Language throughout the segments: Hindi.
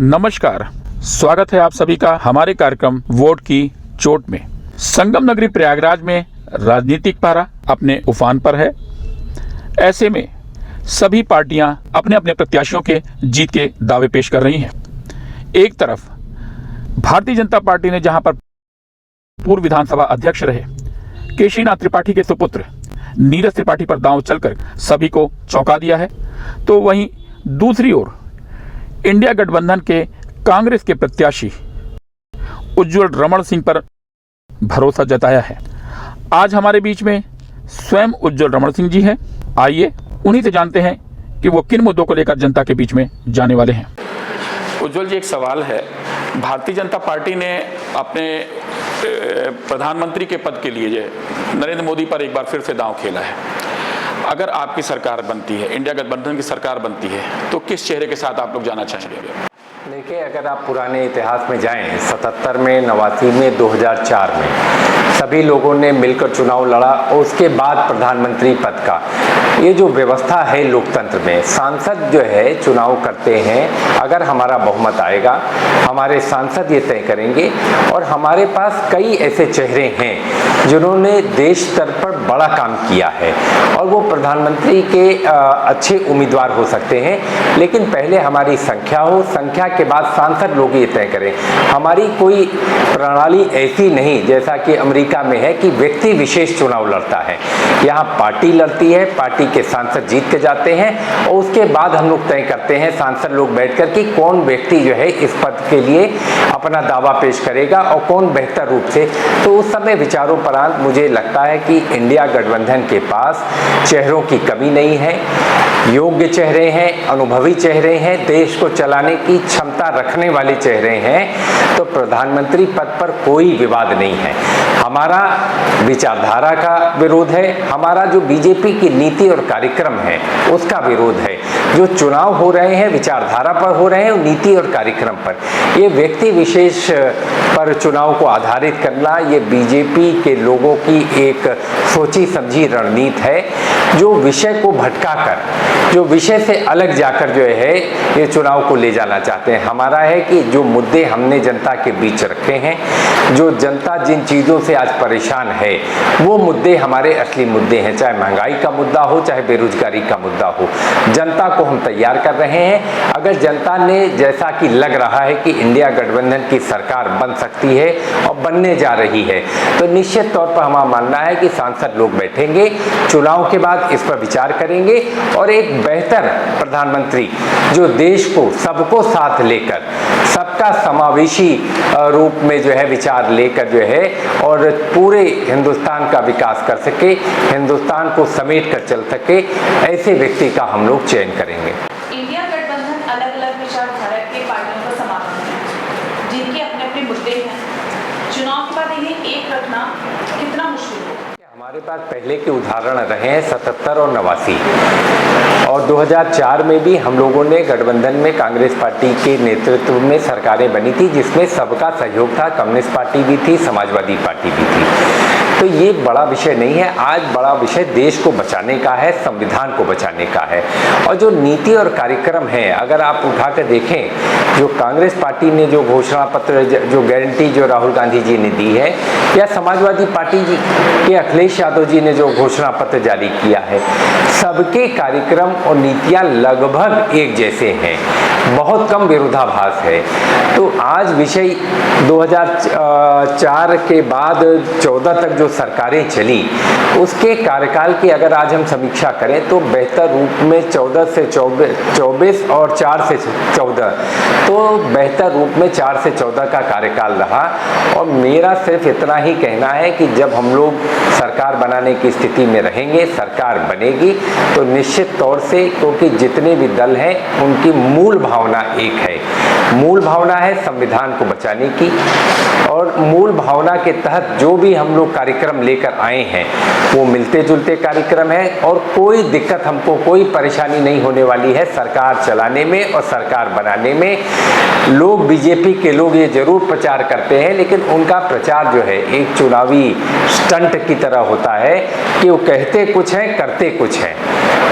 नमस्कार, स्वागत है आप सभी का हमारे कार्यक्रम वोट की चोट में। संगम नगरी प्रयागराज में राजनीतिक पारा अपने उफान पर है। ऐसे में सभी पार्टियां अपने अपने प्रत्याशियों के जीत के दावे पेश कर रही हैं। एक तरफ भारतीय जनता पार्टी ने जहां पर पूर्व विधानसभा अध्यक्ष रहे केशरीनाथ त्रिपाठी के सुपुत्र नीरज त्रिपाठी पर दांव चलकर सभी को चौंका दिया है, तो वहीं दूसरी ओर इंडिया गठबंधन के कांग्रेस के प्रत्याशी उज्ज्वल रमण सिंह पर भरोसा जताया है। आज हमारे बीच में स्वयं उज्ज्वल रमण सिंह जी हैं। आइए उन्हीं से जानते हैं कि वो किन मुद्दों को लेकर जनता के बीच में जाने वाले हैं। उज्ज्वल जी, एक सवाल है, भारतीय जनता पार्टी ने अपने प्रधानमंत्री के पद के लिए नरेंद्र मोदी पर एक बार फिर से दांव खेला है। अगर आपकी सरकार बनती है, इंडिया गठबंधन की सरकार बनती है, तो किस चेहरे के साथ आप लोग जाना चाहेंगे? देखिए, अगर आप पुराने इतिहास में जाएं, 77 में, 89 में, 2004 में सभी लोगों ने मिलकर चुनाव लड़ा और उसके बाद प्रधानमंत्री पद का ये जो व्यवस्था है लोकतंत्र में, सांसद जो है चुनाव करते हैं। अगर हमारा बहुमत आएगा, हमारे सांसद ये तय करेंगे और हमारे पास कई ऐसे चेहरे हैं जिन्होंने देश स्तर पर बड़ा काम किया है और वो प्रधानमंत्री के अच्छे उम्मीदवार हो सकते हैं। लेकिन पहले हमारी संख्या हो, संख्या के बाद सांसद लोग ये तय करें। हमारी कोई प्रणाली ऐसी नहीं जैसा कि अमेरिका में है कि व्यक्ति विशेष चुनाव लड़ता है। यहाँ पार्टी लड़ती है, पार्टी के सांसद जीत के जाते हैं और उसके बाद हम लोग तय करते हैं सांसद लोग बैठकर कि कौन व्यक्ति जो है इस पद के लिए अपना दावा पेश करेगा और कौन बेहतर रूप से। तो उस समय विचारोपरांत मुझे लगता है कि इंडिया गठबंधन के पास चेहरों की कमी नहीं है, योग्य चेहरे हैं, अनुभवी चेहरे हैं, देश को चलाने की क्षमता रखने वाले चेहरे हैं। तो प्रधानमंत्री पद पर कोई विवाद नहीं है। हमारा विचारधारा का विरोध है, हमारा जो बीजेपी की नीति और कार्यक्रम है उसका विरोध है। जो चुनाव हो रहे हैं विचारधारा पर हो रहे हैं, नीति और कार्यक्रम पर। ये व्यक्ति विशेष पर चुनाव को आधारित करना ये बीजेपी के लोगों की एक सोची समझी रणनीति है, जो विषय को भटकाकर, जो विषय से अलग जाकर जो है ये चुनाव को ले जाना चाहते हैं। हमारा है कि जो मुद्दे हमने जनता के बीच रखे हैं, जो जनता जिन चीज़ों से आज परेशान है, वो मुद्दे हमारे असली मुद्दे हैं। चाहे महंगाई का मुद्दा हो, चाहे बेरोजगारी का मुद्दा हो, जनता को हम तैयार कर रहे हैं। अगर जनता ने, जैसा कि लग रहा है कि इंडिया गठबंधन की सरकार बन सकती है और बनने जा रही है, तो निश्चित तौर पर हमारा मानना है कि सांसद लोग बैठेंगे, चुनाव के बाद इस पर विचार करेंगे और एक बेहतर प्रधानमंत्री जो देश को सबको साथ लेकर, सबका समावेशी रूप में जो है विचार लेकर जो है और पूरे हिंदुस्तान का विकास कर सके, हिंदुस्तान को समेट कर चल सके, ऐसे व्यक्ति का हम लोग चयन करेंगे। इंडिया गठबंधन अलग अलग विचारधारा के पार्टियों का समागम है, जिनके अपने अपने मुद्दे हैं। चुनाव के बाद इन्हें एक रखना कितना मुश्किल है? हमारे पास पहले के उदाहरण रहे हैं 77 और 89 और 2004 में भी हम लोगों ने गठबंधन में कांग्रेस पार्टी के नेतृत्व में सरकारें बनी थी, जिसमें सबका सहयोग था। कम्युनिस्ट पार्टी भी थी, समाजवादी पार्टी भी थी। तो ये बड़ा विषय नहीं है। आज बड़ा विषय देश को बचाने का है, संविधान को बचाने का है। और जो नीति और कार्यक्रम है, अगर आप उठाकर देखें, जो कांग्रेस पार्टी ने जो घोषणा पत्र, जो गारंटी जो राहुल गांधी जी ने दी है, या समाजवादी पार्टी जी के अखिलेश यादव जी ने जो घोषणा पत्र जारी किया है, सबके कार्यक्रम और नीतियां लगभग एक जैसे हैं, बहुत कम विरोधाभास है। तो आज विषय 2004 के बाद 14 तक जो सरकारें चली, उसके कार्यकाल की अगर आज हम समीक्षा करें तो बेहतर रूप में 14 से 24 और 4 से 14, तो बेहतर रूप में 4 से 14 का कार्यकाल रहा। और मेरा सिर्फ इतना ही कहना है कि जब हम लोग सरकार बनाने की स्थिति में रहेंगे, सरकार बनेगी, तो निश्चित तौर से, क्योंकि जितने भी दल हैं उनकी मूल भावना एक है, मूल भावना है संविधान को बचाने की। और मूल भावना के तहत जो भी हम लोग कार्यक्रम लेकर आए हैं वो मिलते जुलते कार्यक्रम है और कोई दिक्कत, हमको कोई परेशानी नहीं होने वाली है सरकार चलाने में और सरकार बनाने में। लोग, बीजेपी के लोग ये जरूर प्रचार करते हैं, लेकिन उनका प्रचार जो है एक चुनावी स्टंट की तरह होता है कि वो कहते कुछ हैं, करते कुछ हैं।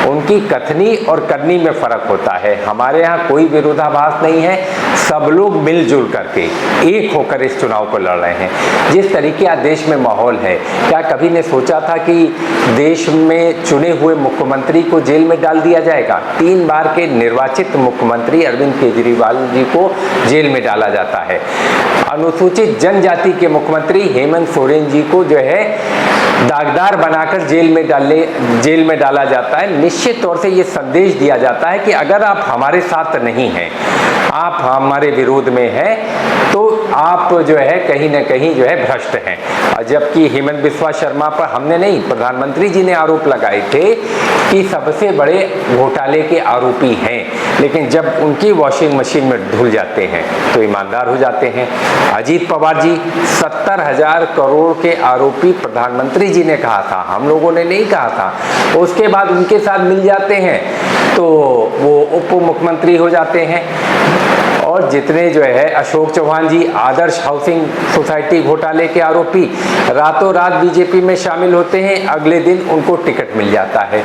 उनकी कथनी और करनी में फर्क होता है। हमारे यहाँ कोई विरोधाभास नहीं है, सब लोग मिलजुल करके एक होकर इस चुनाव को लड़ रहे हैं। जिस तरीके आज देश में माहौल है, क्या कभी ने सोचा था कि देश में चुने हुए मुख्यमंत्री को जेल में डाल दिया जाएगा? 3 बार के निर्वाचित मुख्यमंत्री अरविंद केजरीवाल जी को जेल में डाला जाता है। अनुसूचित जनजाति के मुख्यमंत्री हेमंत सोरेन जी को जो है दागदार बनाकर जेल में डाला जाता है। निश्चित तौर से ये संदेश दिया जाता है कि अगर आप हमारे साथ नहीं हैं, आप हमारे विरोध में हैं, तो आप जो है कहीं ना कहीं जो है भ्रष्ट हैं। जबकि हेमंत बिस्वा शर्मा पर हमने नहीं, प्रधानमंत्री जी ने आरोप लगाए थे कि सबसे बड़े घोटाले के आरोपी हैं, लेकिन जब उनकी वॉशिंग मशीन में धुल जाते हैं तो ईमानदार हो जाते हैं। अजीत पवार जी 70,000 करोड़ के आरोपी प्रधानमंत्री जी ने कहा था, हम लोगों ने नहीं कहा था। उसके बाद उनके साथ मिल जाते हैं तो वो उप मुख्यमंत्री हो जाते हैं। और जितने जो है अशोक चौहान जी आदर्श हाउसिंग सोसाइटी घोटाले के आरोपी, रातों रात बीजेपी में शामिल होते हैं, अगले दिन उनको टिकट मिल जाता है।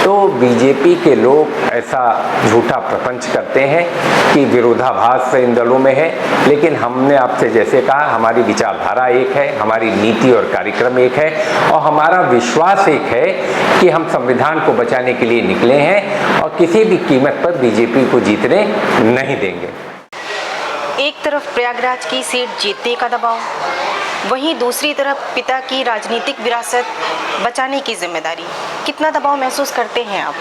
तो बीजेपी के लोग ऐसा झूठा प्रपंच करते हैं कि विरोधाभास इन दलों में है, लेकिन हमने आपसे जैसे कहा, हमारी विचारधारा एक है, हमारी नीति और कार्यक्रम एक है, और हमारा विश्वास एक है कि हम संविधान को बचाने के लिए निकले हैं और किसी भी कीमत पर बीजेपी को जीतने नहीं देंगे। एक तरफ प्रयागराज की सीट जीतने का दबाव, वहीं दूसरी तरफ पिता की राजनीतिक विरासत बचाने की जिम्मेदारी। कितना दबाव महसूस करते हैं आप?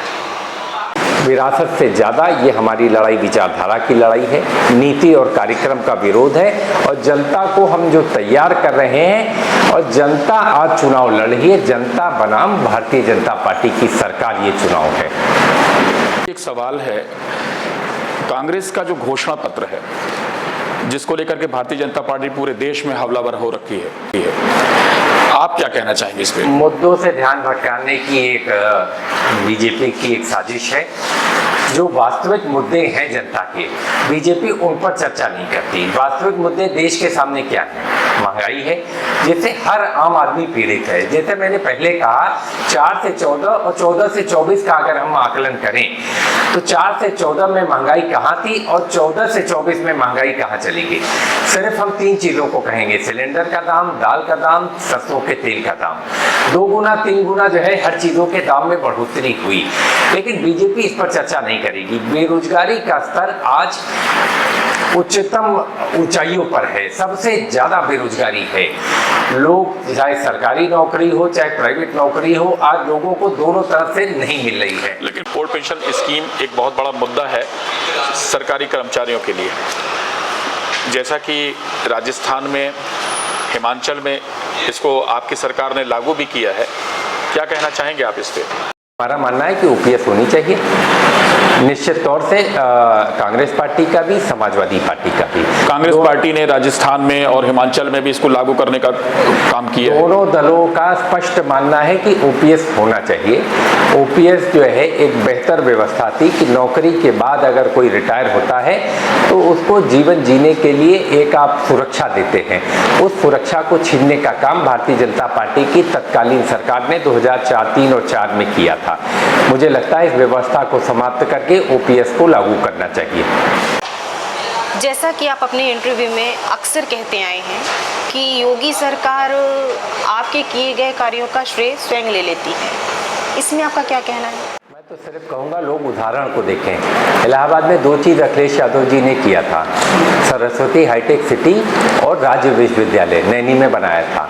विरासत से ज़्यादा ये हमारी लड़ाई विचारधारा की लड़ाई है, नीति और कार्यक्रम का विरोध है, और जनता को हम जो तैयार कर रहे हैं, और जनता आज चुनाव लड़ रही है, जनता बनाम भारतीय जनता पार्टी की सरकार ये चुनाव है। एक सवाल है, कांग्रेस का जो घोषणा पत्र है जिसको लेकर के भारतीय जनता पार्टी पूरे देश में हमलावर हो रखी है, आप क्या कहना चाहेंगे इस पे? मुद्दों से ध्यान भटकाने की एक बीजेपी की एक साजिश है। जो वास्तविक मुद्दे हैं जनता के, बीजेपी उन पर चर्चा नहीं करती। वास्तविक मुद्दे देश के सामने क्या है? महंगाई है, जिससे हर आम आदमी पीड़ित है। जैसे मैंने पहले कहा, 4 से 14 और 14 से 24 का अगर हम आकलन करें तो 4 से 14 में महंगाई कहाँ थी और 14 से 24 में महंगाई कहाँ चली गई? सिर्फ हम 3 चीजों को कहेंगे, सिलेंडर का दाम, दाल का दाम, सरसों के तेल का दाम। 2 गुना 3 गुना जो है हर चीजों के दाम में बढ़ोतरी हुई, लेकिन बीजेपी इस पर चर्चा नहीं करेगी। बेरोजगारी का स्तर आज उच्चतम ऊंचाइयों पर है, सबसे ज्यादा बेरोजगारी है। लोग, चाहे सरकारी नौकरी हो चाहे प्राइवेट नौकरी हो, आज लोगों को दोनों तरफ से नहीं मिल रही है। लेकिन ओल्ड पेंशन स्कीम एक बहुत बड़ा मुद्दा है सरकारी कर्मचारियों के लिए। जैसा कि राजस्थान में, हिमाचल में इसको आपकी सरकार ने लागू भी किया है, क्या कहना चाहेंगे आप इस पे? हमारा मानना है कि ओपीएस होनी चाहिए, निश्चित तौर से कांग्रेस पार्टी का भी, समाजवादी पार्टी का भी। कांग्रेस पार्टी ने राजस्थान में और हिमाचल में भी इसको लागू करने का काम किया है। दोनों दलों का स्पष्ट मानना है कि ओपीएस होना चाहिए। ओपीएस जो है एक बेहतर व्यवस्था थी कि नौकरी के बाद अगर कोई रिटायर होता है तो उसको जीवन जीने के लिए एक आप सुरक्षा देते हैं। उस सुरक्षा को छीनने का काम भारतीय जनता पार्टी की तत्कालीन सरकार ने 2004, 3 और 4 में किया था। मुझे लगता है इस व्यवस्था को समाप्त करके ओपीएस को लागू करना चाहिए। जैसा कि आप अपने इंटरव्यू में अक्सर कहते आए हैं कि योगी सरकार आपके किए गए कार्यों का श्रेय स्वयं ले लेती है, इसमें आपका क्या कहना है? मैं तो सिर्फ कहूँगा, लोग उदाहरण को देखें। इलाहाबाद में 2 चीज़ अखिलेश यादव जी ने किया था, सरस्वती हाईटेक सिटी और राज्य विश्वविद्यालय नैनी में बनाया था।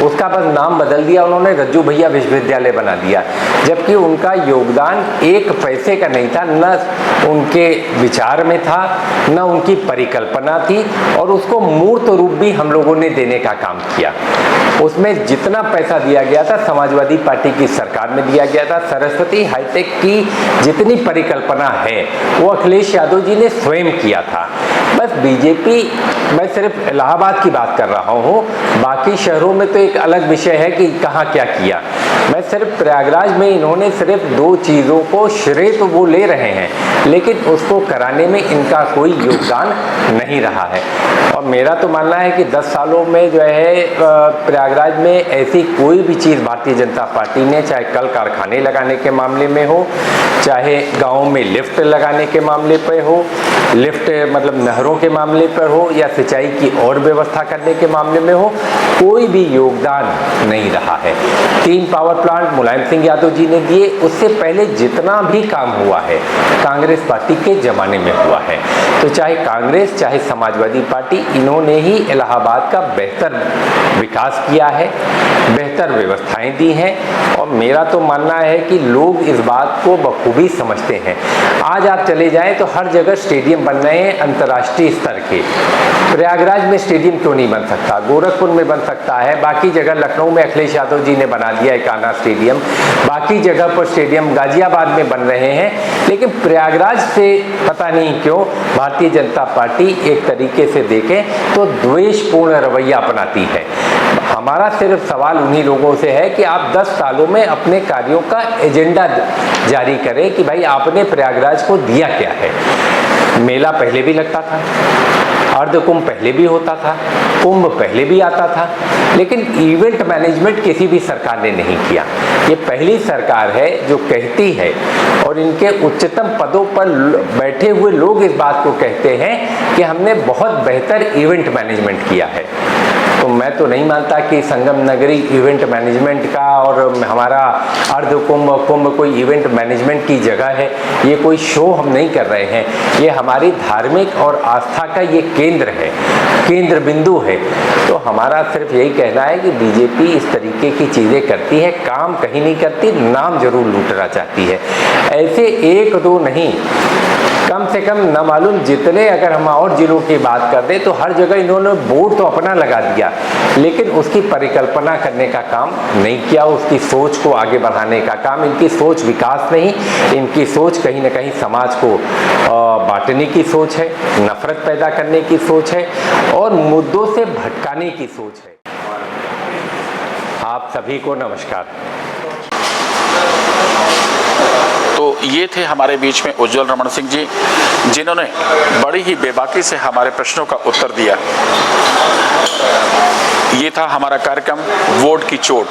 उसका बस नाम बदल दिया उन्होंने, रज्जू भैया विश्वविद्यालय बना दिया, जबकि उनका योगदान 1 पैसे का नहीं था, न उनके विचार में था, न उनकी परिकल्पना थी, और उसको मूर्त रूप भी हम लोगों ने देने का काम किया। उसमें जितना पैसा दिया गया था समाजवादी पार्टी की सरकार में दिया गया था। सरस्वती हाईटेक की जितनी परिकल्पना है वो अखिलेश यादव जी ने स्वयं किया था। बस बस बीजेपी, मैं सिर्फ इलाहाबाद की बात कर रहा हूँ, बाकी शहरों में तो एक अलग विषय है कि कहाँ क्या किया। मैं सिर्फ प्रयागराज में इन्होंने सिर्फ 2 चीज़ों को श्रेय तो वो ले रहे हैं, लेकिन उसको कराने में इनका कोई योगदान नहीं रहा है। और मेरा तो मानना है कि 10 सालों में जो है प्रयागराज में ऐसी कोई भी चीज़ भारतीय जनता पार्टी ने, चाहे कल कारखाने लगाने के मामले में हो, चाहे गाँव में लिफ्ट लगाने के मामले पर हो, लिफ्ट मतलब नहरों के मामले पर हो, या सिंचाई की और व्यवस्था करने के मामले में हो, कोई भी योगदान नहीं रहा है। 3 पावर प्लांट मुलायम सिंह यादव जी ने दिए, उससे पहले जितना भी काम हुआ है कांग्रेस पार्टी के ज़माने में हुआ है। तो चाहे कांग्रेस चाहे समाजवादी पार्टी, इन्होंने ही इलाहाबाद का बेहतर विकास किया है, बेहतर व्यवस्थाएं दी हैं, और मेरा तो मानना है कि लोग इस बात को बखूबी समझते हैं। आज आप चले जाएं तो हर जगह स्टेडियम बन रहे हैं अंतर्राष्ट्रीय स्तर के। प्रयागराज में स्टेडियम क्यों नहीं बन सकता? गोरखपुर में बन सकता है, बाकी जगह लखनऊ में अखिलेश यादव जी ने बना दिया कान्हा स्टेडियम, बाकी जगह पर स्टेडियम गाजियाबाद में बन रहे हैं, लेकिन प्रयागराज से पता नहीं क्यों भारतीय जनता पार्टी एक तरीके से देखें तो द्वेषपूर्ण रवैया अपनाती है। हमारा सिर्फ सवाल उन्हीं लोगों से है कि आप 10 सालों में अपने कार्यों का एजेंडा जारी करें कि भाई आपने प्रयागराज को दिया क्या है। मेला पहले भी लगता था, अर्ध कुंभ पहले भी होता था, कुंभ पहले भी आता था, लेकिन इवेंट मैनेजमेंट किसी भी सरकार ने नहीं किया। ये पहली सरकार है जो कहती है, और इनके उच्चतम पदों पर बैठे हुए लोग इस बात को कहते हैं कि हमने बहुत बेहतर इवेंट मैनेजमेंट किया है। तो मैं तो नहीं मानता कि संगम नगरी इवेंट मैनेजमेंट का और हमारा अर्ध कुंभ कोई इवेंट मैनेजमेंट की जगह है। ये कोई शो हम नहीं कर रहे हैं, ये हमारी धार्मिक और आस्था का ये केंद्र है, केंद्र बिंदु है। तो हमारा सिर्फ यही कहना है कि बीजेपी इस तरीके की चीज़ें करती है, काम कहीं नहीं करती, नाम जरूर लूटना चाहती है। ऐसे 1-2 नहीं, कम से कम न मालूम जितने, अगर हम और जिलों की बात कर दें तो हर जगह इन्होंने बोर्ड तो अपना लगा दिया, लेकिन उसकी परिकल्पना करने का काम नहीं किया, उसकी सोच को आगे बढ़ाने का काम। इनकी सोच विकास नहीं, इनकी सोच कहीं ना कहीं समाज को बांटने की सोच है, नफरत पैदा करने की सोच है, और मुद्दों से भटकाने की सोच है। आप सभी को नमस्कार। तो ये थे हमारे बीच में उज्जवल रमन सिंह जी, जिन्होंने बड़ी ही बेबाकी से हमारे प्रश्नों का उत्तर दिया। ये था हमारा कार्यक्रम वोट की चोट।